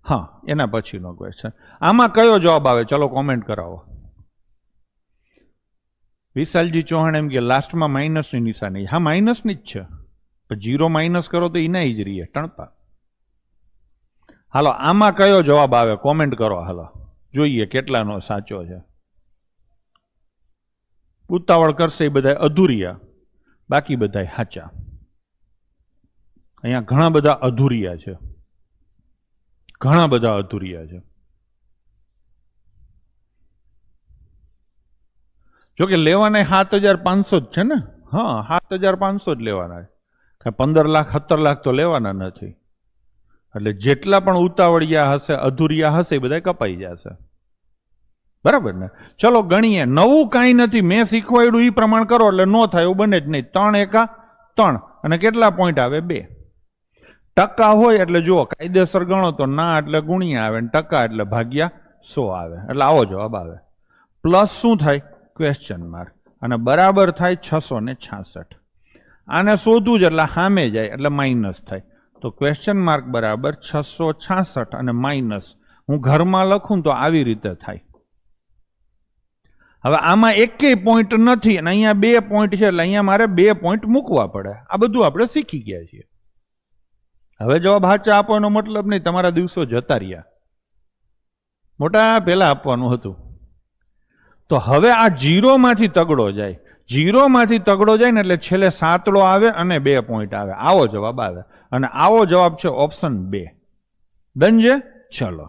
હા, એના પછીનો ક્વેશ્ચન. આમાં કયો જવાબ આવે? ચલો કોમેન્ટ કરાવો. વિશાલજી ચૌહાણ એમ કે લાસ્ટમાં માઇનસની નિશાની. હા, માઇનસની જ છે. પણ 0 માઇનસ કરો તો એના જ રહીએ ટણપા. હાલો, આમાં કયો જવાબ આવે? કોમેન્ટ કરો. હાલો જોઈએ કેટલાનો સાચો છે. ઉતાવળ કરશે એ બધા અધૂરિયા, બાકી બધા સાચા. અહીંયા ઘણા બધા અધૂરિયા છે, ઘણા બધા અધૂરિયા છે. જોકે લેવાના 7,500 જ છે ને. હા, 7,500 જ લેવાના છે. 15 લાખ 17 લાખ તો લેવાના નથી. એટલે જેટલા પણ ઉતાવળિયા હશે, અધૂરિયા હશે, એ બધા કપાઈ જશે. બરાબર ને? ચલો ગણીએ. નવું કાંઈ નથી, મેં શીખવાડ્યું એ પ્રમાણ કરો એટલે નો થાય એવું બને જ નહીં. 3 એકા 3 અને કેટલા પોઈન્ટ આવે? 2. ટકા હોય એટલે જુઓ કાયદેસર ગણો તો ના એટલે ગુણ્યા આવે, ટકા એટલે ભાગ્યા 100 આવે. એટલે આવો જવાબ આવે. પ્લસ શું થાય? Question mark. અને બરાબર થાય 666. આને શોધવું જ એટલે સામે જાય એટલે માઇનસ થાય. તો ક્વેશ્ચન માર્ક બરાબર 666 અને માઇનસ. હું ઘરમાં લખું તો આવી રીતે થાય. હવે આમાં એકેય પોઈન્ટ નથી અને અહીંયા 2 પોઈન્ટ છે એટલે અહીંયા મારે 2 પોઈન્ટ મૂકવા પડે. આ બધું આપણે શીખી ગયા છીએ. હવે જવાબ સાચા આપવાનો મતલબ નહીં તમારા દિવસો જતા રહ્યા. મોટા પહેલા આપવાનું હતું. તો હવે આ 0 માંથી તગડો જાય. 0 માંથી તગડો જાય ને એટલે છેલ્લે સાતડો આવે અને 2 પોઈન્ટ આવે. આવો જવાબ આવે. અને આવો જવાબ છે ઓપ્શન 2. ડન છે? ચલો.